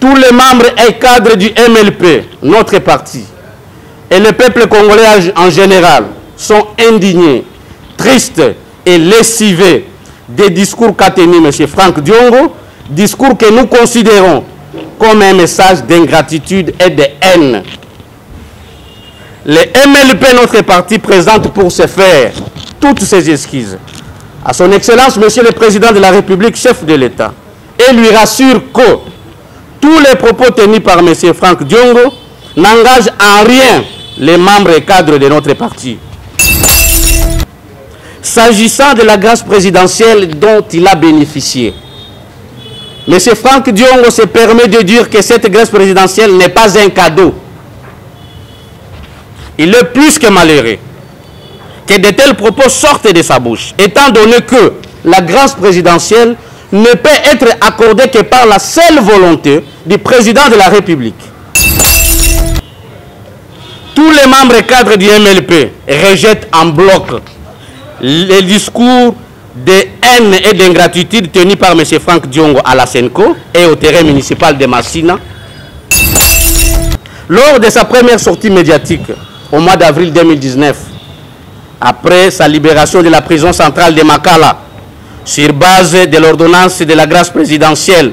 tous les membres et cadres du MLP, notre parti, et le peuple congolais en général sont indignés, tristes et lessivés des discours qu'a tenu M. Franck Diongo, discours que nous considérons comme un message d'ingratitude et de haine. Le MLP, notre parti, présente pour ce faire toutes ses excuses à son Excellence, Monsieur le Président de la République, chef de l'État, et lui rassure que tous les propos tenus par M. Franck Diongo n'engagent en rien les membres et cadres de notre parti. S'agissant de la grâce présidentielle dont il a bénéficié, M. Franck Diongo se permet de dire que cette grâce présidentielle n'est pas un cadeau. Il est plus que malheureux que de tels propos sortent de sa bouche, étant donné que la grâce présidentielle ne peut être accordée que par la seule volonté du président de la République. Tous les membres et cadres du MLP rejettent en bloc les discours de haine et d'ingratitude tenus par M. Franck Diongo à la Senco et au terrain municipal de Massina. Lors de sa première sortie médiatique au mois d'avril 2019, après sa libération de la prison centrale de Makala, sur base de l'ordonnance de la grâce présidentielle,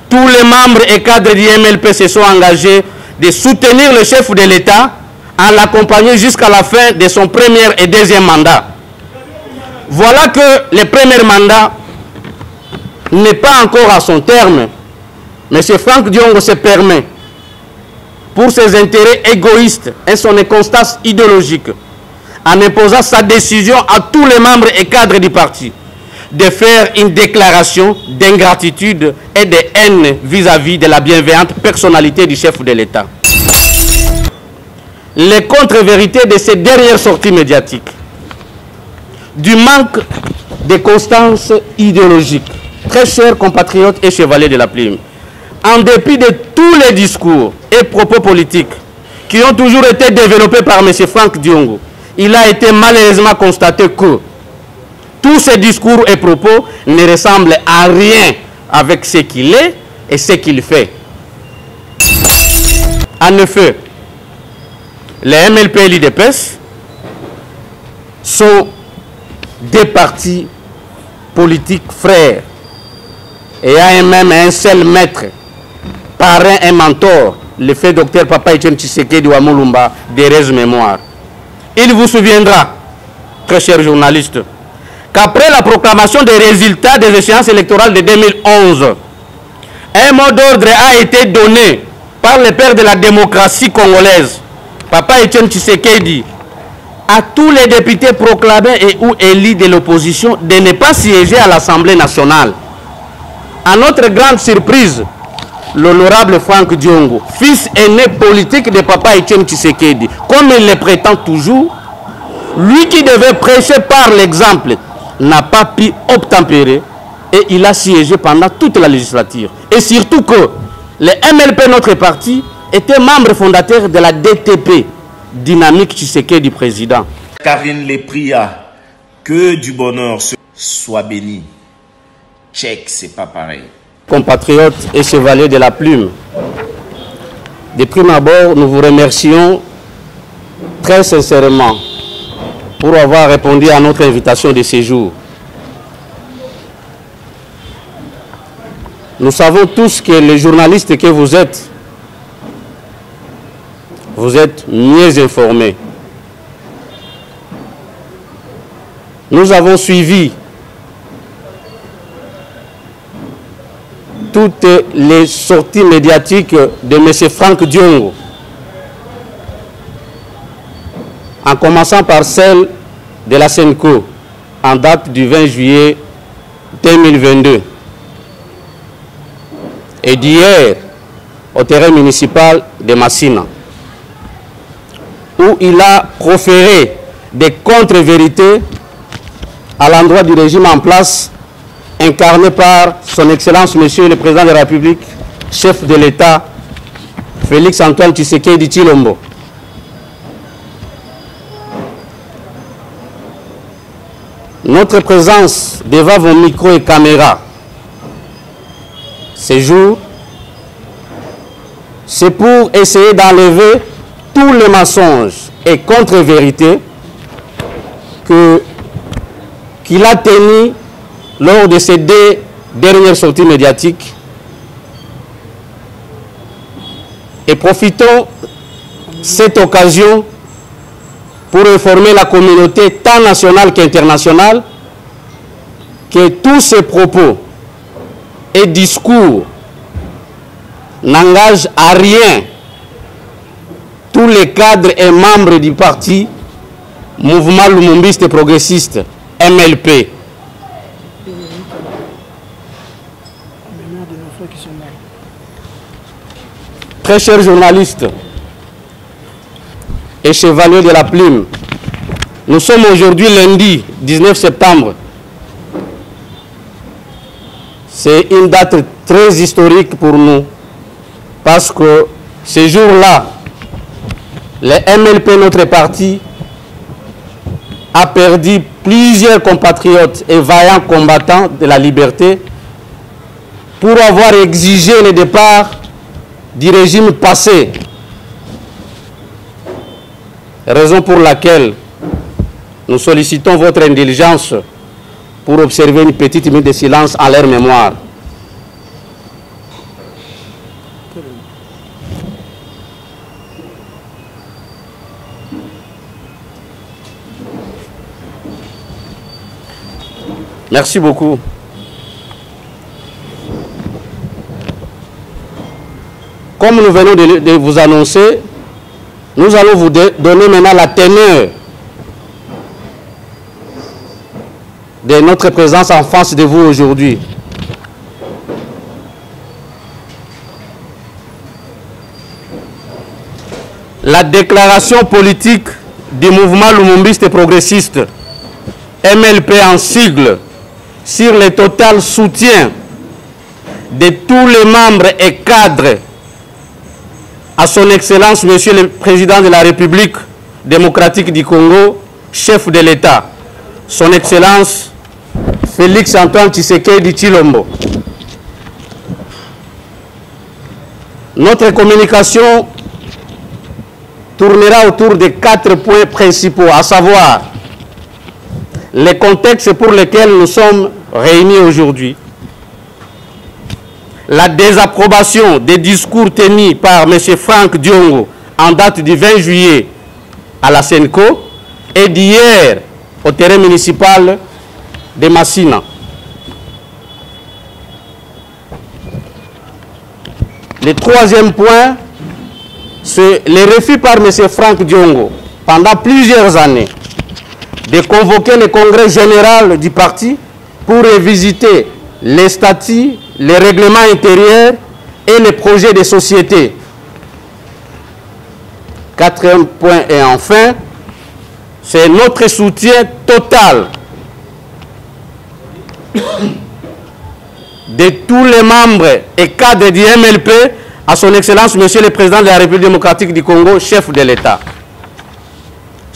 tous les membres et cadres du MLP se sont engagés de soutenir le chef de l'État en l'accompagnant jusqu'à la fin de son premier et deuxième mandat. Voilà que le premier mandat n'est pas encore à son terme. M. Franck Diongo se permet, pour ses intérêts égoïstes et son inconstance idéologique, en imposant sa décision à tous les membres et cadres du parti, de faire une déclaration d'ingratitude et de haine vis-à-vis de la bienveillante personnalité du chef de l'État. Les contre-vérités de ces dernières sorties médiatiques, du manque de constance idéologique, très chers compatriotes et chevaliers de la plume, en dépit de tous les discours et propos politiques qui ont toujours été développés par M. Franck Diongo, il a été malheureusement constaté que tous ces discours et propos ne ressemblent à rien avec ce qu'il est et ce qu'il fait. En effet, les MLP et l'UDPS sont des partis politiques frères et a même un seul maître, parrain et mentor, le fait Dr Papa Etienne Tshisekedi Wamulumba, d'heureuse mémoire. Il vous souviendra, très chers journalistes, qu'après la proclamation des résultats des échéances électorales de 2011, un mot d'ordre a été donné par le père de la démocratie congolaise, Papa Etienne Tshisekedi, à tous les députés proclamés et ou élus de l'opposition de ne pas siéger à l'Assemblée nationale. À notre grande surprise, l'honorable Franck Diongo, fils aîné politique de Papa Etienne Tshisekedi, comme il le prétend toujours, lui qui devait prêcher par l'exemple, n'a pas pu obtempérer et il a siégé pendant toute la législature. Et surtout que le MLP, notre parti, était membre fondateur de la DTP, Dynamique Tshisekedi président. Karine les pria que du bonheur soit béni. Tchèque, c'est pas pareil. Compatriotes et chevaliers de la plume, de prime abord, nous vous remercions très sincèrement pour avoir répondu à notre invitation de séjour. Nous savons tous que les journalistes que vous êtes mieux informés. Nous avons suivi toutes les sorties médiatiques de M. Franck Diongo, en commençant par celle de la Senco, en date du 20 juillet 2022, et d'hier au terrain municipal de Massina, où il a proféré des contre-vérités à l'endroit du régime en place, incarné par son Excellence, Monsieur le Président de la République, chef de l'État, Félix Antoine Tshisekedi Tshilombo. Notre présence devant vos micros et caméras, ce jour, c'est pour essayer d'enlever tous les mensonges et contre-vérités qu'il a tenus lors de ces deux dernières sorties médiatiques. Et profitons de cette occasion pour informer la communauté tant nationale qu'internationale que tous ces propos et discours n'engagent à rien tous les cadres et membres du parti Mouvement Lumumbiste et Progressiste, MLP. Très chers journalistes et chevaliers de la plume, nous sommes aujourd'hui lundi 19 septembre. C'est une date très historique pour nous parce que ce jour-là, le MLP, notre parti, a perdu plusieurs compatriotes et vaillants combattants de la liberté pour avoir exigé le départ du régime passé. Raison pour laquelle nous sollicitons votre indulgence pour observer une petite minute de silence en leur mémoire. Merci beaucoup. Comme nous venons de vous annoncer, nous allons vous donner maintenant la teneur de notre présence en face de vous aujourd'hui. La déclaration politique du mouvement Lumumbiste et Progressiste, MLP en sigle, sur le total soutien de tous les membres et cadres à son Excellence, Monsieur le Président de la République démocratique du Congo, chef de l'État, son Excellence Félix Antoine Tshisekedi Tshilombo. Notre communication tournera autour de 4 points principaux, à savoir le contexte pour lequel nous sommes réunis aujourd'hui, la désapprobation des discours tenus par M. Franck Diongo en date du 20 juillet à la Senco et d'hier au terrain municipal de Massina. Le troisième point, c'est le refus par M. Franck Diongo pendant plusieurs années de convoquer le congrès général du parti pour revisiter les statuts, les règlements intérieurs et les projets de société. Quatrième point et enfin, c'est notre soutien total de tous les membres et cadres du MLP à son Excellence, Monsieur le Président de la République démocratique du Congo, chef de l'État.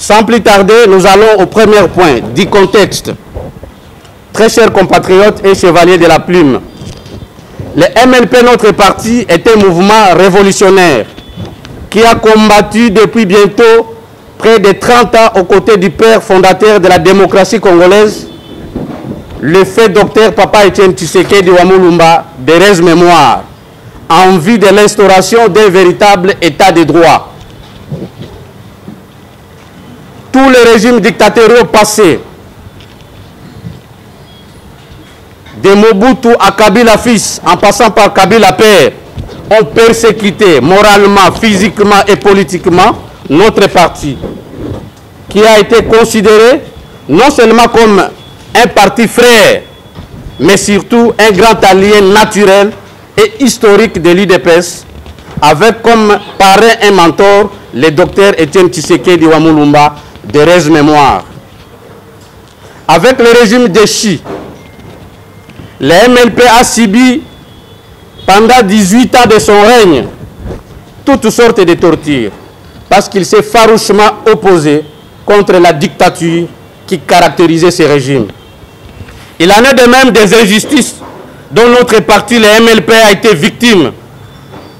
Sans plus tarder, nous allons au premier point du contexte. Très chers compatriotes et chevaliers de la plume, le MLP, notre parti, est un mouvement révolutionnaire qui a combattu depuis bientôt près de 30 ans aux côtés du père fondateur de la démocratie congolaise, le fait Dr Papa Etienne Tshisekedi Wamulumba, de mémoire, en vue de l'instauration d'un véritable état de droit. Tous les régimes dictatoriaux passés, de Mobutu à Kabila fils, en passant par Kabila père, ont persécuté moralement, physiquement et politiquement notre parti, qui a été considéré non seulement comme un parti frère, mais surtout un grand allié naturel et historique de l'UDPS, avec comme parrain et mentor le docteur Etienne Tshisekedi Wamulumba, de mémoire. Avec le régime de Chi, le MLP a subi pendant 18 ans de son règne toutes sortes de tortures parce qu'il s'est farouchement opposé contre la dictature qui caractérisait ce régime. Il en est de même des injustices dont notre parti, le MLP, a été victime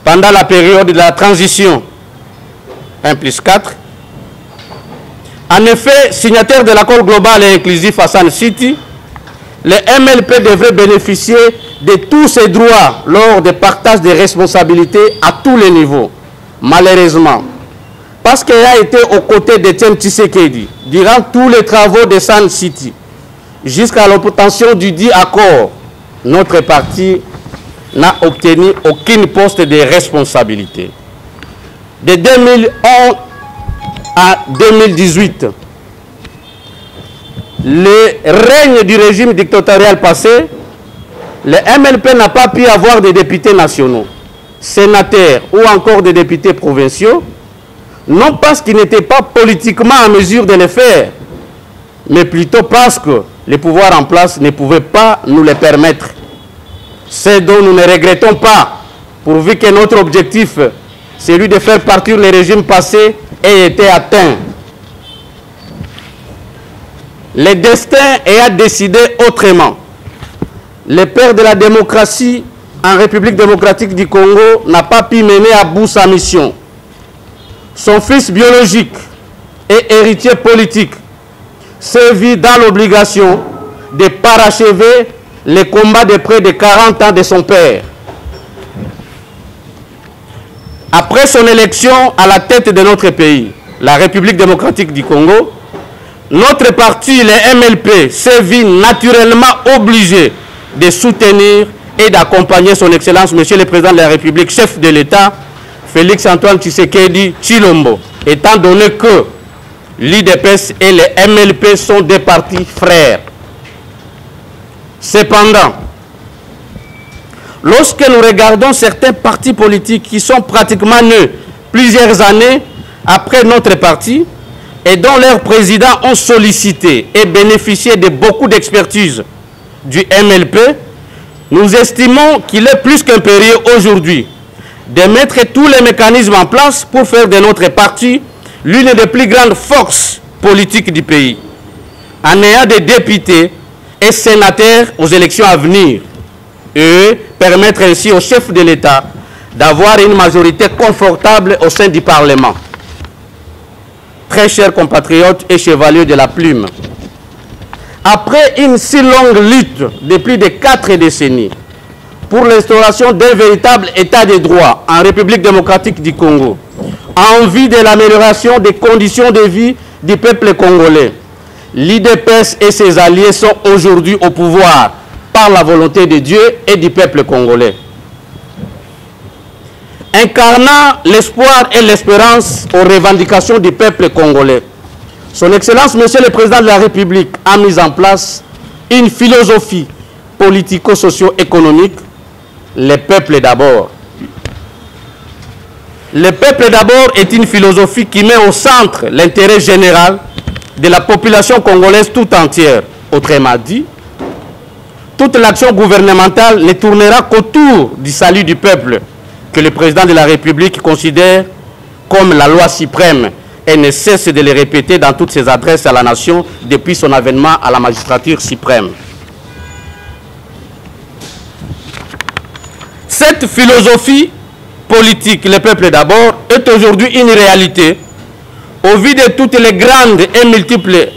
pendant la période de la transition 1+4. En effet, signataire de l'accord global et inclusif à Sun City, le MLP devrait bénéficier de tous ses droits lors des partages des responsabilités à tous les niveaux. Malheureusement, parce qu'il a été aux côtés d'Etienne Tshisekedi durant tous les travaux de Sun City, jusqu'à l'obtention du dit accord, notre parti n'a obtenu aucun poste de responsabilité. De 2011 à 2018, le règne du régime dictatorial passé, le MLP n'a pas pu avoir de députés nationaux, sénateurs ou encore des députés provinciaux, non parce qu'ils n'étaient pas politiquement en mesure de le faire, mais plutôt parce que les pouvoirs en place ne pouvaient pas nous le permettre. C'est dont nous ne regrettons pas, pourvu que notre objectif, celui de faire partir le régime passé, ait été atteint. Le destin ayant décidé autrement. Le père de la démocratie en République démocratique du Congo n'a pas pu mener à bout sa mission. Son fils biologique et héritier politique s'est vu dans l'obligation de parachever les combats de près de 40 ans de son père. Après son élection à la tête de notre pays, la République démocratique du Congo, notre parti, le MLP, s'est vu naturellement obligé de soutenir et d'accompagner son Excellence, Monsieur le Président de la République, chef de l'État, Félix Antoine Tshisekedi Tshilombo, étant donné que l'UDPS et le MLP sont des partis frères. Cependant, lorsque nous regardons certains partis politiques qui sont pratiquement nés plusieurs années après notre parti et dont leurs présidents ont sollicité et bénéficié de beaucoup d'expertise du MLP, nous estimons qu'il est plus qu'impérieux aujourd'hui de mettre tous les mécanismes en place pour faire de notre parti l'une des plus grandes forces politiques du pays, en ayant des députés et sénateurs aux élections à venir, et permettre ainsi au chef de l'État d'avoir une majorité confortable au sein du Parlement. Très chers compatriotes et chevaliers de la plume, après une si longue lutte de plus de 4 décennies pour l'instauration d'un véritable état de droit en République démocratique du Congo, en vue de l'amélioration des conditions de vie du peuple congolais, l'UDPS et ses alliés sont aujourd'hui au pouvoir par la volonté de Dieu et du peuple congolais. Incarnant l'espoir et l'espérance aux revendications du peuple congolais, Son Excellence, Monsieur le Président de la République, a mis en place une philosophie politico-socio-économique, le peuple d'abord. Le peuple d'abord est une philosophie qui met au centre l'intérêt général de la population congolaise tout entière. Autrement dit, toute l'action gouvernementale ne tournera qu'autour du salut du peuple que le Président de la République considère comme la loi suprême et ne cesse de le répéter dans toutes ses adresses à la nation depuis son avènement à la magistrature suprême. Cette philosophie politique, le peuple d'abord, est aujourd'hui une réalité au vu de toutes les grandes et multiples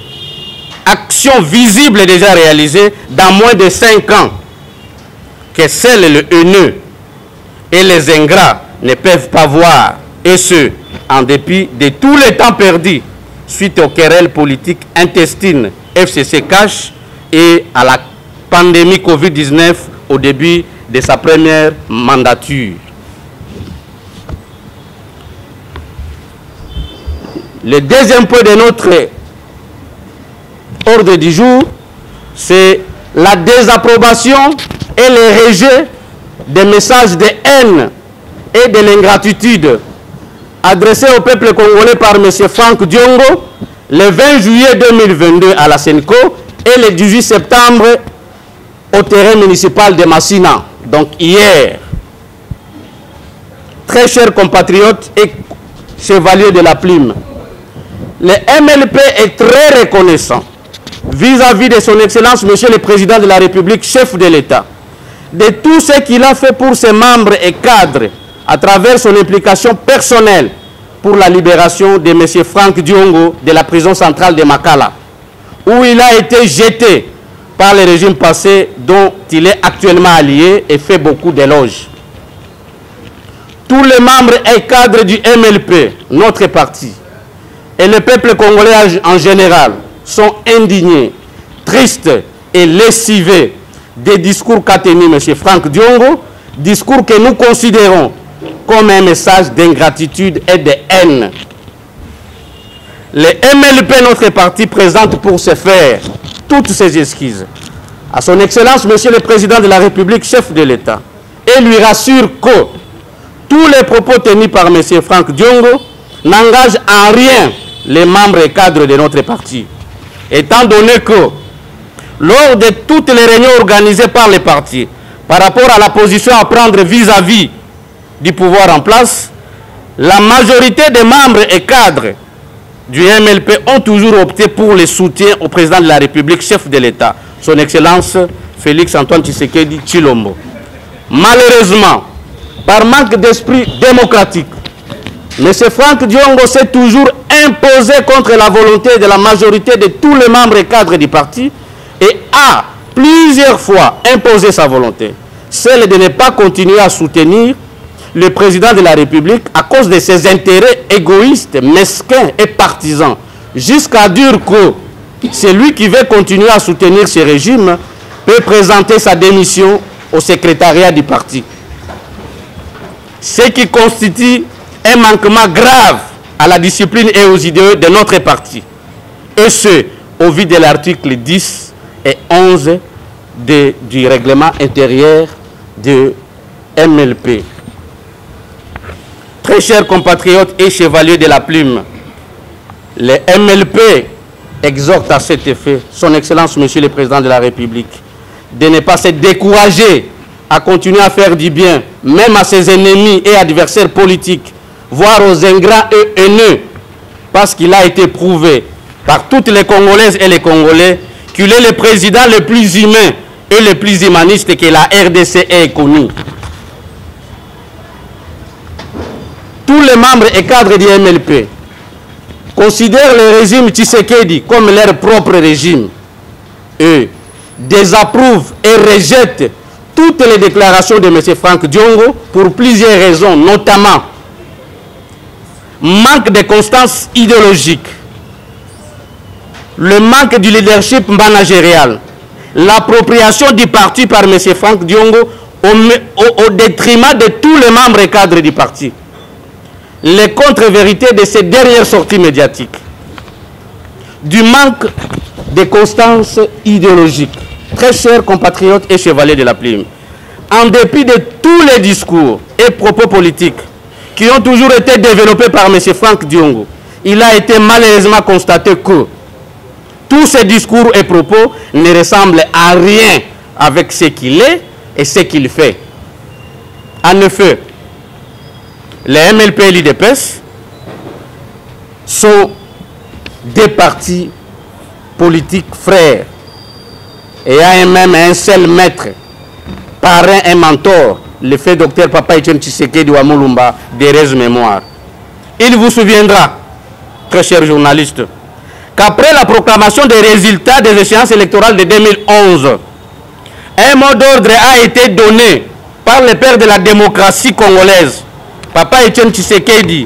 actions visibles déjà réalisées dans moins de 5 ans que seuls le haineux et les ingrats ne peuvent pas voir, et ce, en dépit de tous les temps perdus suite aux querelles politiques intestines FCC Cash et à la pandémie Covid-19 au début de sa première mandature. Le deuxième point de notre ordre du jour, c'est la désapprobation et le rejet des messages de haine et de l'ingratitude adressés au peuple congolais par M. Franck Diongo le 20 juillet 2022 à la Senco et le 18 septembre au terrain municipal de Massina, donc hier. Très chers compatriotes et chevaliers de la plume, le MLP est très reconnaissant vis-à-vis de son Excellence, Monsieur le Président de la République, chef de l'État, de tout ce qu'il a fait pour ses membres et cadres à travers son implication personnelle pour la libération de M. Franck Diongo de la prison centrale de Makala, où il a été jeté par le régime passé dont il est actuellement allié et fait beaucoup d'éloges. Tous les membres et cadres du MLP, notre parti, et le peuple congolais en général sont indignés, tristes et lessivés des discours qu'a tenu M. Franck Diongo, discours que nous considérons comme un message d'ingratitude et de haine. Le MLP, notre parti, présente pour ce faire toutes ses excuses à son Excellence, Monsieur le Président de la République, chef de l'État, et lui rassure que tous les propos tenus par M. Franck Diongo n'engagent en rien les membres et cadres de notre parti, étant donné que lors de toutes les réunions organisées par les partis par rapport à la position à prendre vis-à-vis du pouvoir en place, la majorité des membres et cadres du MLP ont toujours opté pour le soutien au président de la République, chef de l'État, son Excellence Félix Antoine Tshisekedi Tshilombo. Malheureusement, par manque d'esprit démocratique, M. Franck Diongo s'est toujours imposé contre la volonté de la majorité de tous les membres et cadres du parti et a plusieurs fois imposé sa volonté, celle de ne pas continuer à soutenir le président de la République à cause de ses intérêts égoïstes, mesquins et partisans, jusqu'à dire que celui qui veut continuer à soutenir ce régime peut présenter sa démission au secrétariat du parti. Ce qui constitue un manquement grave à la discipline et aux idéaux de notre parti. Et ce, au vu de l'article 10 et 11 du règlement intérieur de MLP. Très chers compatriotes et chevaliers de la plume, le MLP exhorte à cet effet son Excellence, Monsieur le Président de la République, de ne pas se décourager à continuer à faire du bien, même à ses ennemis et adversaires politiques, voire aux ingrats et haineux, parce qu'il a été prouvé par toutes les Congolaises et les Congolais qu'il est le président le plus humain et le plus humaniste que la RDC ait connu. Tous les membres et cadres du MLP considèrent le régime Tshisekedi comme leur propre régime et désapprouvent et rejettent toutes les déclarations de M. Franck Diongo pour plusieurs raisons, notamment manque de constance idéologique, le manque du leadership managérial, l'appropriation du parti par M. Franck Diongo au détriment de tous les membres et cadres du parti, les contre-vérités de ces dernières sorties médiatiques, du manque de constance idéologique. Très chers compatriotes et chevaliers de la plume, en dépit de tous les discours et propos politiques qui ont toujours été développés par M. Franck Diongo, il a été malheureusement constaté que tous ces discours et propos ne ressemblent à rien avec ce qu'il est et ce qu'il fait. En effet, les MLP et l'IDPS sont des partis politiques frères et a même un seul maître, parrain et mentor, le fait Dr Papa Etienne Tshisekedi Wamulumba, d'heureuse mémoire. Il vous souviendra, très chers journalistes, qu'après la proclamation des résultats des échéances électorales de 2011, un mot d'ordre a été donné par le père de la démocratie congolaise, Papa Etienne Tshisekedi,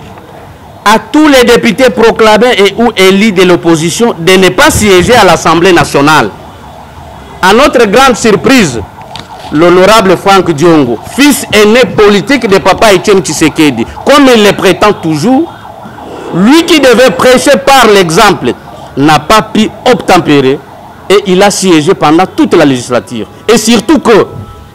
à tous les députés proclamés et ou élus de l'opposition de ne pas siéger à l'Assemblée nationale. À notre grande surprise, l'honorable Franck Diongo, fils aîné politique de Papa Etienne Tshisekedi, comme il le prétend toujours, lui qui devait prêcher par l'exemple, n'a pas pu obtempérer et il a siégé pendant toute la législature. Et surtout que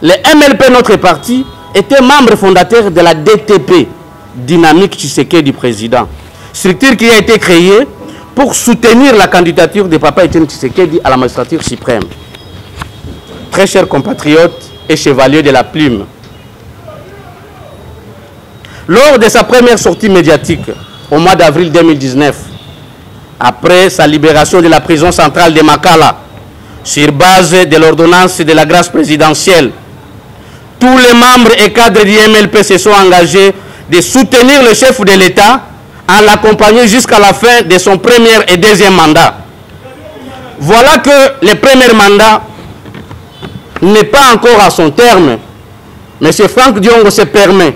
le MLP, notre parti, était membre fondateur de la DTP, Dynamique Tshisekedi président, structure qui a été créée pour soutenir la candidature de Papa Etienne Tshisekedi à la magistrature suprême. Très chers compatriotes et chevaliers de la plume, lors de sa première sortie médiatique au mois d'avril 2019, après sa libération de la prison centrale de Makala, sur base de l'ordonnance de la grâce présidentielle, tous les membres et cadres du MLP se sont engagés de soutenir le chef de l'État en l'accompagnant jusqu'à la fin de son premier et deuxième mandat. Voilà que le premier mandat n'est pas encore à son terme. M. Franck Diongo se permet,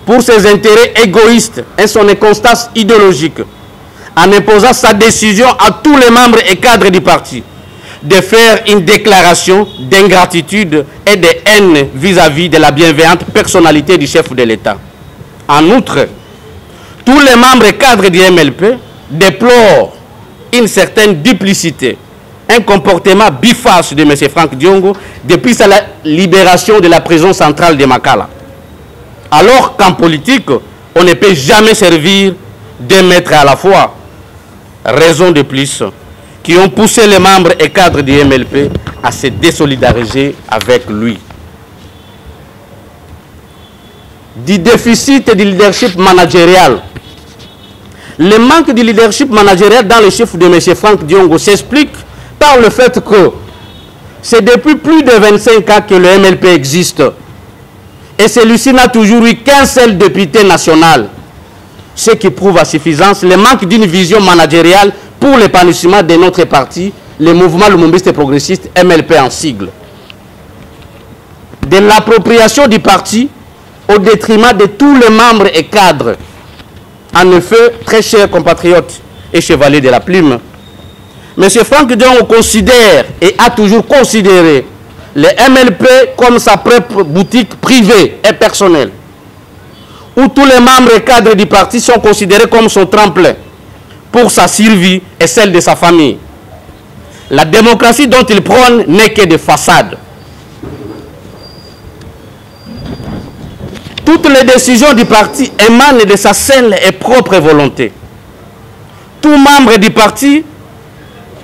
pour ses intérêts égoïstes et son inconstance idéologique, en imposant sa décision à tous les membres et cadres du parti, de faire une déclaration d'ingratitude et de haine vis-à-vis de la bienveillante personnalité du chef de l'État. En outre, tous les membres et cadres du MLP déplorent une certaine duplicité, un comportement biface de M. Franck Diongo depuis sa libération de la prison centrale de Makala. Alors qu'en politique, on ne peut jamais servir deux maîtres à la fois. Raison de plus qui ont poussé les membres et cadres du MLP à se désolidariser avec lui. Du déficit du leadership managérial. Le manque de leadership managérial dans le chef de M. Franck Diongo s'explique par le fait que c'est depuis plus de 25 ans que le MLP existe. Et celui-ci n'a toujours eu qu'un seul député national. Ce qui prouve à suffisance le manque d'une vision managériale pour l'épanouissement de notre parti, le mouvement lumumbiste et progressiste MLP en sigle. De l'appropriation du parti au détriment de tous les membres et cadres. En effet, très chers compatriotes et chevaliers de la plume, M. Franck Diongo considère et a toujours considéré le MLP comme sa propre boutique privée et personnelle, où tous les membres et cadres du parti sont considérés comme son tremplin pour sa survie et celle de sa famille. La démocratie dont il prône n'est que de façade. Toutes les décisions du parti émanent de sa seule et propre volonté. Tout membre du parti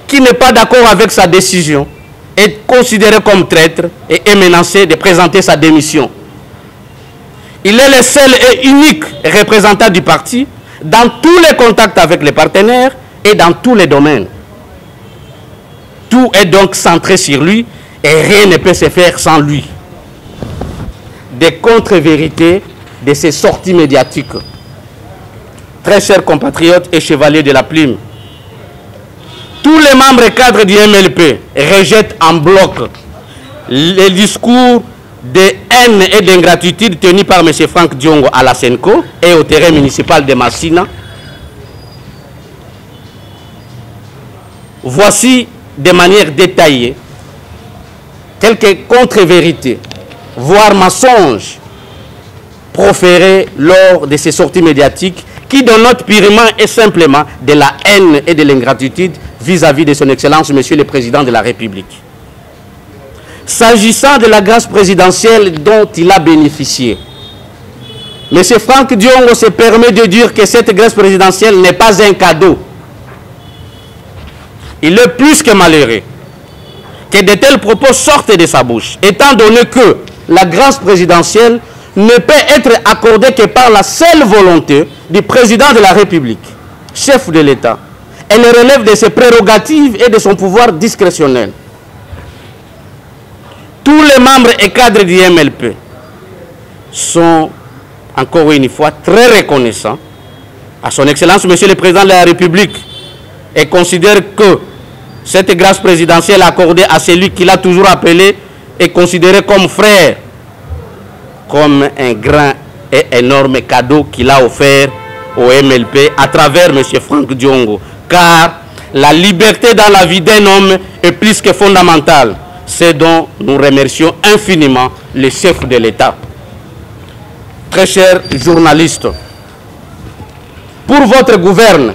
qui n'est pas d'accord avec sa décision est considéré comme traître et est menacé de présenter sa démission. Il est le seul et unique représentant du parti dans tous les contacts avec les partenaires et dans tous les domaines. Tout est donc centré sur lui et rien ne peut se faire sans lui. Des contre-vérités de ces sorties médiatiques. Très chers compatriotes et chevaliers de la plume, tous les membres et cadres du MLP rejettent en bloc les discours de haine et d'ingratitude tenus par M. Franck Diongo à la Senco et au terrain municipal de Massina. Voici de manière détaillée quelques contre-vérités, voire mensonges, proférés lors de ces sorties médiatiques qui dénotent purement et simplement de la haine et de l'ingratitude vis-à-vis de son Excellence, Monsieur le Président de la République. S'agissant de la grâce présidentielle dont il a bénéficié, M. Franck Diongo se permet de dire que cette grâce présidentielle n'est pas un cadeau. Il est plus que malheureux que de tels propos sortent de sa bouche, étant donné que la grâce présidentielle ne peut être accordée que par la seule volonté du président de la République, chef de l'État. Elle relève de ses prérogatives et de son pouvoir discrétionnel. Tous les membres et cadres du MLP sont, encore une fois, très reconnaissants à son Excellence, Monsieur le Président de la République, et considèrent que cette grâce présidentielle accordée à celui qu'il a toujours appelé et considéré comme frère, comme un grand et énorme cadeau qu'il a offert au MLP à travers M. Franck Diongo. Car la liberté dans la vie d'un homme est plus que fondamentale. C'est dont nous remercions infiniment le chef de l'État. Très chers journalistes, pour votre gouverne,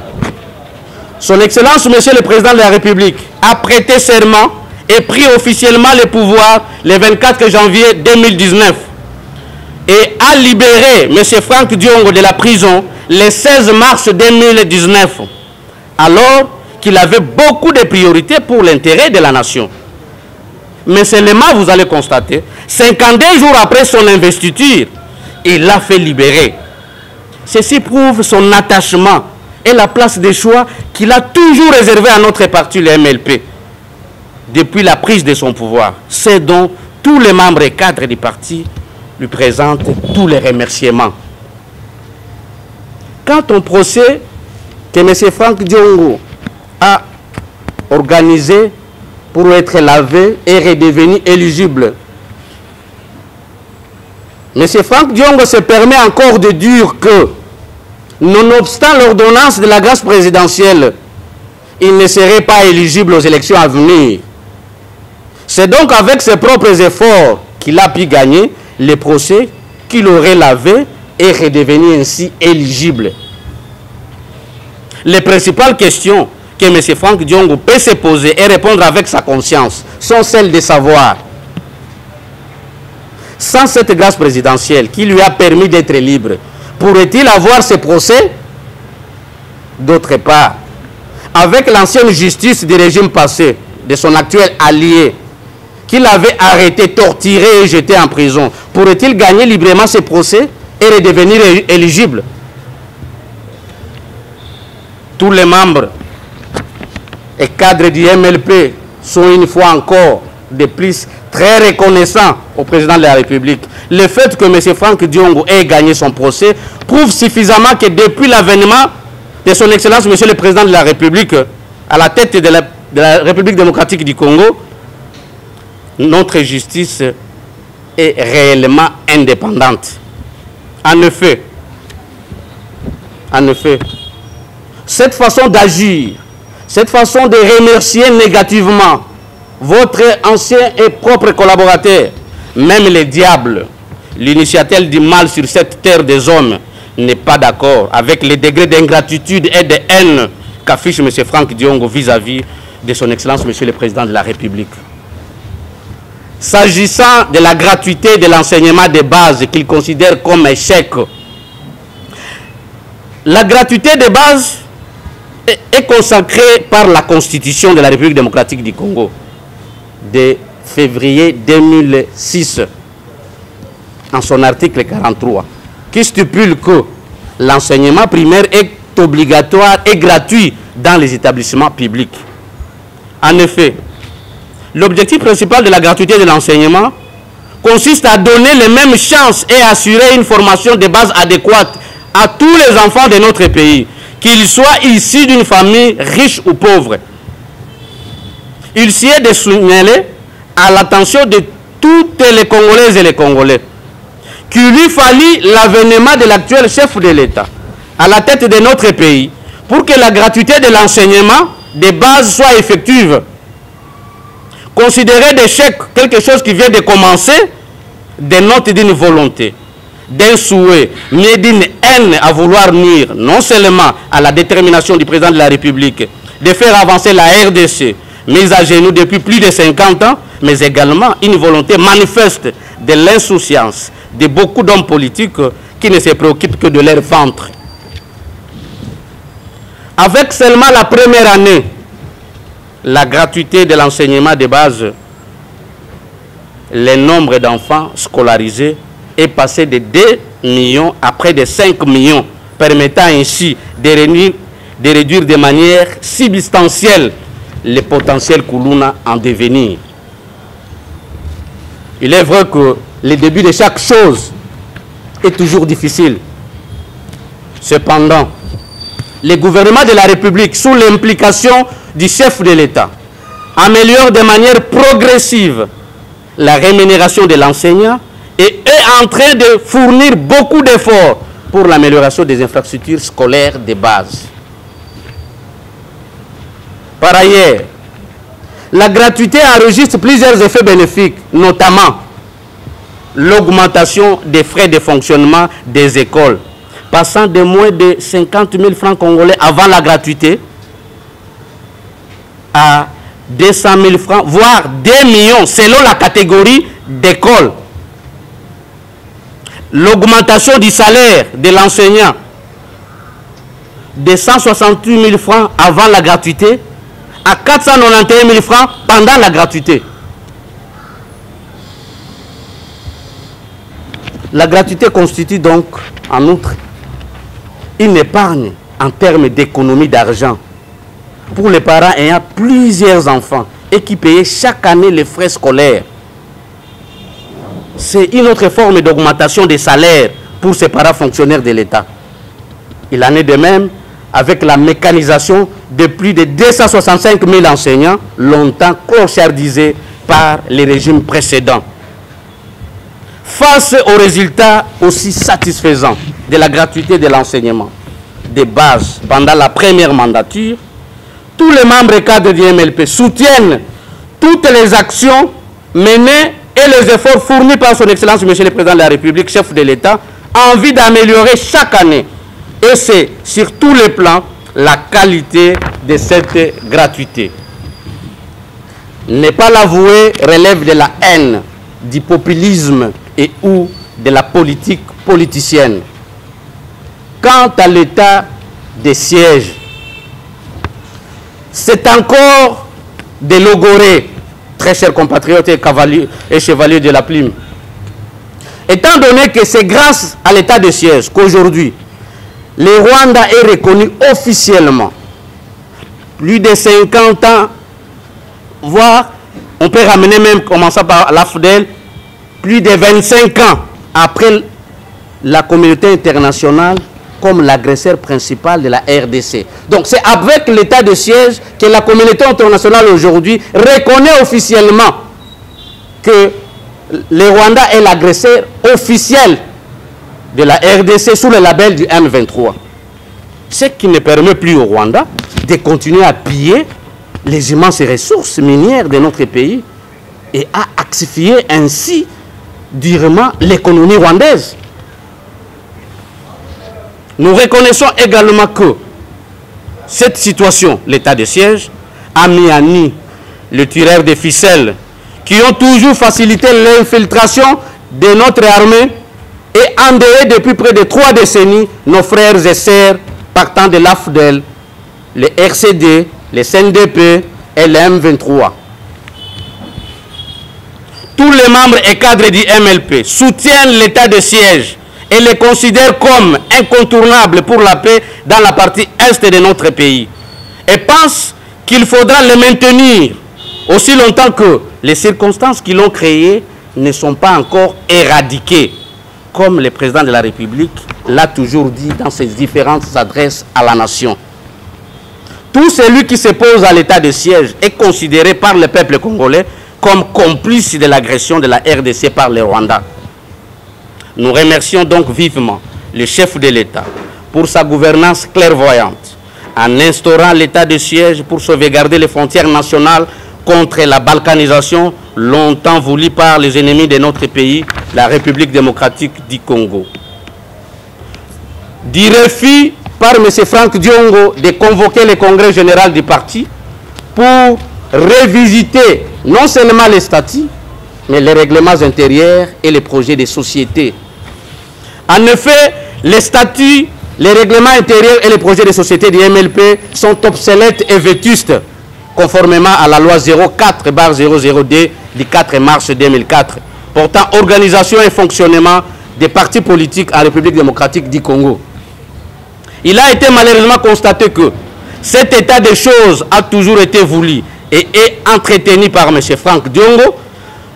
Son Excellence, Monsieur le Président de la République, a prêté serment et pris officiellement le pouvoir le 24 janvier 2019 et a libéré M. Franck Diongo de la prison le 16 mars 2019, alors qu'il avait beaucoup de priorités pour l'intérêt de la nation. Mais seulement, vous allez constater, 52 jours après son investiture, il l'a fait libérer. Ceci prouve son attachement et la place de choix qu'il a toujours réservée à notre parti, le MLP, depuis la prise de son pouvoir. C'est dont tous les membres et cadres du parti lui présentent tous les remerciements. Quant au procès que M. Franck Diongo a organisé pour être lavé et redevenu éligible, M. Franck Diongo se permet encore de dire que, nonobstant l'ordonnance de la grâce présidentielle, il ne serait pas éligible aux élections à venir. C'est donc avec ses propres efforts qu'il a pu gagner les procès qu'il aurait lavé et redevenu ainsi éligible. Les principales questions que M. Franck Diongo peut se poser et répondre avec sa conscience sont celles de savoir, sans cette grâce présidentielle qui lui a permis d'être libre, pourrait-il avoir ce procès? D'autre part, avec l'ancienne justice du régime passé, de son actuel allié, qu'il avait arrêté, torturé et jeté en prison, pourrait-il gagner librement ce procès et redevenir éligible? Tous les membres et cadres du MLP sont une fois encore de plus très reconnaissants au président de la République. Le fait que M. Franck Diongo ait gagné son procès prouve suffisamment que depuis l'avènement de son Excellence, M. le Président de la République, à la tête de la République démocratique du Congo, notre justice est réellement indépendante. En effet, cette façon d'agir, cette façon de remercier négativement votre ancien et propre collaborateur, même les diables, l'initiateur du mal sur cette terre des hommes, n'est pas d'accord avec les degrés d'ingratitude et de haine qu'affiche M. Franck Diongo vis-à-vis de son Excellence, M. le Président de la République. S'agissant de la gratuité de l'enseignement de base qu'il considère comme échec, la gratuité de base est consacrée par la Constitution de la République démocratique du Congo de février 2006, en son article 43, qui stipule que l'enseignement primaire est obligatoire et gratuit dans les établissements publics. En effet, l'objectif principal de la gratuité de l'enseignement consiste à donner les mêmes chances et assurer une formation de base adéquate à tous les enfants de notre pays, qu'ils soient issus d'une famille riche ou pauvre. Il s'y est de signaler à l'attention de toutes les Congolaises et les Congolais qu'il lui fallut l'avènement de l'actuel chef de l'État à la tête de notre pays pour que la gratuité de l'enseignement de base soit effective. Considérer d'échec quelque chose qui vient de commencer dénote d'une volonté, d'un souhait, mais d'une haine à vouloir nuire non seulement à la détermination du président de la République de faire avancer la RDC, mise à genoux depuis plus de 50 ans, mais également une volonté manifeste de l'insouciance de beaucoup d'hommes politiques qui ne se préoccupent que de leur ventre. Avec seulement la première année, la gratuité de l'enseignement de base, le nombre d'enfants scolarisés est passé de 2 millions à près de 5 millions, permettant ainsi de réduire de manière substantielle le potentiel Koulouna en devenir. Il est vrai que le début de chaque chose est toujours difficile. Cependant, le gouvernement de la République, sous l'implication du chef de l'État, améliore de manière progressive la rémunération de l'enseignant et est en train de fournir beaucoup d'efforts pour l'amélioration des infrastructures scolaires de base. Par ailleurs, la gratuité enregistre plusieurs effets bénéfiques, notamment l'augmentation des frais de fonctionnement des écoles, passant de moins de 50 000 francs congolais avant la gratuité à 200 000 francs, voire 2 millions selon la catégorie d'école. L'augmentation du salaire de l'enseignant de 168 000 francs avant la gratuité à 491 000 francs pendant la gratuité. La gratuité constitue donc, en outre, une épargne en termes d'économie d'argent pour les parents ayant plusieurs enfants et qui payaient chaque année les frais scolaires. c'est une autre forme d'augmentation des salaires pour ces parafonctionnaires de l'État. Il en est de même avec la mécanisation de plus de 265 000 enseignants, longtemps clochardisés par les régimes précédents. Face aux résultats aussi satisfaisants de la gratuité de l'enseignement de base pendant la première mandature, tous les membres et cadres du MLP soutiennent toutes les actions menées et les efforts fournis par son Excellence Monsieur le Président de la République, chef de l'État, en vue d'améliorer chaque année, et c'est sur tous les plans, la qualité de cette gratuité. Ne pas l'avouer relève de la haine, du populisme et ou de la politique politicienne. Quant à l'état des sièges, c'est encore de logoré, très chers compatriotes et chevaliers de la plume. Étant donné que c'est grâce à l'état de siège qu'aujourd'hui, le Rwanda est reconnu officiellement, plus de 50 ans, voire on peut ramener même, commençant par l'AFDEL, plus de 25 ans après la communauté internationale comme l'agresseur principal de la RDC. Donc c'est avec l'état de siège que la communauté internationale aujourd'hui reconnaît officiellement que le Rwanda est l'agresseur officiel de la RDC sous le label du M23. Ce qui ne permet plus au Rwanda de continuer à piller les immenses ressources minières de notre pays et à asphyxier ainsi durement l'économie rwandaise. Nous reconnaissons également que cette situation, l'état de siège, a mis à nu les tireurs de ficelles qui ont toujours facilité l'infiltration de notre armée et endeuillé depuis près de 3 décennies nos frères et sœurs partant de l'AFDEL, le RCD, le CNDP et le M23. Tous les membres et cadres du MLP soutiennent l'état de siège et les considèrent comme incontournables pour la paix dans la partie est de notre pays et pensent qu'il faudra les maintenir aussi longtemps que les circonstances qui l'ont créé ne sont pas encore éradiquées, comme le président de la République l'a toujours dit dans ses différentes adresses à la nation. Tout celui qui s'oppose à l'état de siège est considéré par le peuple congolais comme complice de l'agression de la RDC par le Rwanda. Nous remercions donc vivement le chef de l'État pour sa gouvernance clairvoyante, en instaurant l'état de siège pour sauvegarder les frontières nationales contre la balkanisation longtemps voulue par les ennemis de notre pays, la République démocratique du Congo. Du refus par M. Franck Diongo de convoquer le congrès général du parti pour revisiter non seulement les statuts, mais les règlements intérieurs et les projets de société. En effet, les statuts, les règlements intérieurs et les projets de société du MLP sont obsolètes et vétustes, conformément à la loi 04/002 du 4 mars 2004, portant organisation et fonctionnement des partis politiques en République démocratique du Congo. Il a été malheureusement constaté que cet état de choses a toujours été voulu et est entretenu par M. Franck Diongo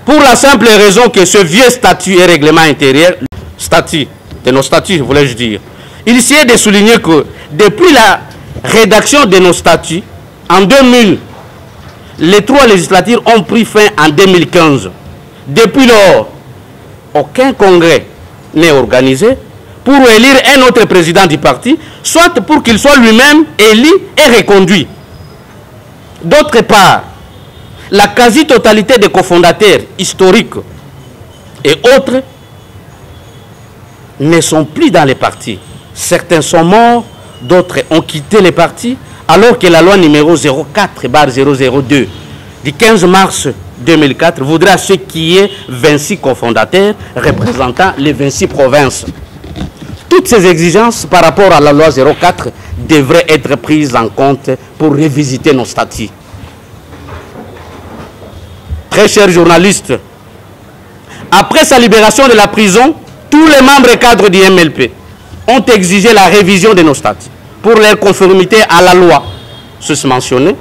pour la simple raison que ce vieux statut et règlement intérieur, statut de nos statuts, voulais-je dire, il s'y est de souligner que depuis la rédaction de nos statuts, en 2000, les 3 législatures ont pris fin en 2015. Depuis lors, aucun congrès n'est organisé pour élire un autre président du parti, soit pour qu'il soit lui-même élu et reconduit. D'autre part, la quasi-totalité des cofondateurs historiques et autres ne sont plus dans les partis. Certains sont morts, d'autres ont quitté les partis, alors que la loi numéro 04/002 du 15 mars 2004 voudrait à ce qu'il y ait 26 cofondateurs représentant les 26 provinces. Toutes ces exigences par rapport à la loi 04 devraient être prises en compte pour revisiter nos statuts. Très chers journalistes, après sa libération de la prison, tous les membres et cadres du MLP ont exigé la révision de nos statuts pour leur conformité à la loi susmentionnée.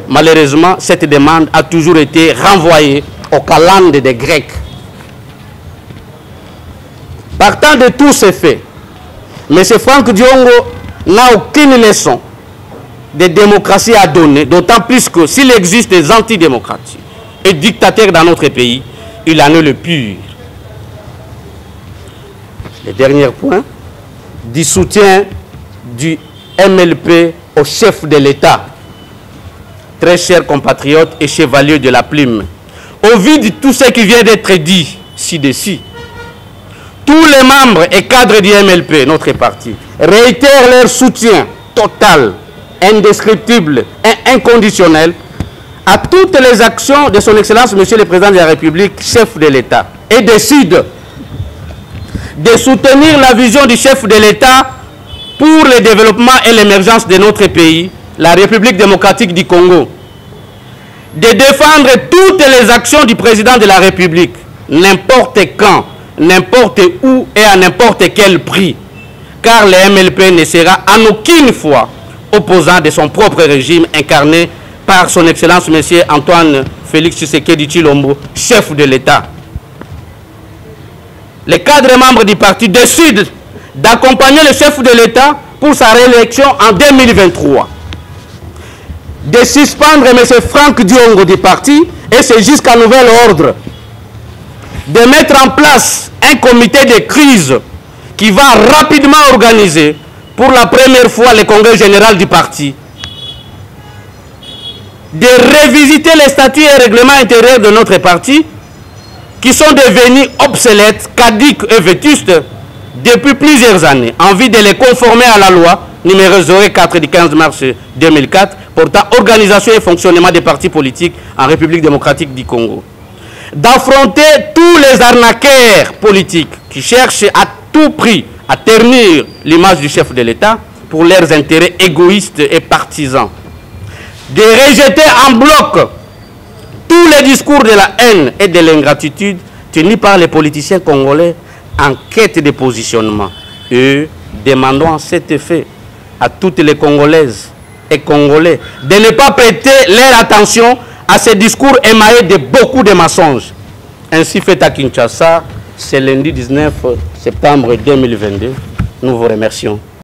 Malheureusement, cette demande a toujours été renvoyée aux calendes des Grecs. Partant de tous ces faits, M. Franck Diongo n'a aucune leçon de démocratie à donner, d'autant plus que s'il existe des antidémocraties et dictateurs dans notre pays, il en est le pur. Le dernier point, du soutien du MLP au chef de l'État, très chers compatriotes et chevaliers de la plume. Au vu de tout ce qui vient d'être dit ci-dessus, tous les membres et cadres du MLP, notre parti, réitèrent leur soutien total, indescriptible et inconditionnel à toutes les actions de son Excellence, Monsieur le Président de la République, chef de l'État, et décide de soutenir la vision du chef de l'État pour le développement et l'émergence de notre pays, la République démocratique du Congo, de défendre toutes les actions du Président de la République, n'importe quand, n'importe où et à n'importe quel prix, car le MLP ne sera en aucune fois opposant de son propre régime incarné par son Excellence M. Antoine Félix Tshisekedi Tshilombo, chef de l'État. Les cadres membres du parti décident d'accompagner le chef de l'État pour sa réélection en 2023. De suspendre M. Franck Diongo du parti, et c'est jusqu'à nouvel ordre, de mettre en place un comité de crise qui va rapidement organiser pour la première fois le congrès général du parti, de revisiter les statuts et règlements intérieurs de notre parti qui sont devenus obsolètes, caducs et vétustes depuis plusieurs années, en vue de les conformer à la loi numéro 04 du 15 mars 2004 portant organisation et fonctionnement des partis politiques en République démocratique du Congo. D'affronter tous les arnaqueurs politiques qui cherchent à tout prix à ternir l'image du chef de l'État pour leurs intérêts égoïstes et partisans. De rejeter en bloc tous les discours de la haine et de l'ingratitude tenus par les politiciens congolais en quête de positionnement. Et demandons en cet effet à toutes les Congolaises et Congolais de ne pas prêter leur attention à ces discours émaillés de beaucoup de mensonges. Ainsi fait à Kinshasa, c'est lundi 19 septembre 2022. Nous vous remercions.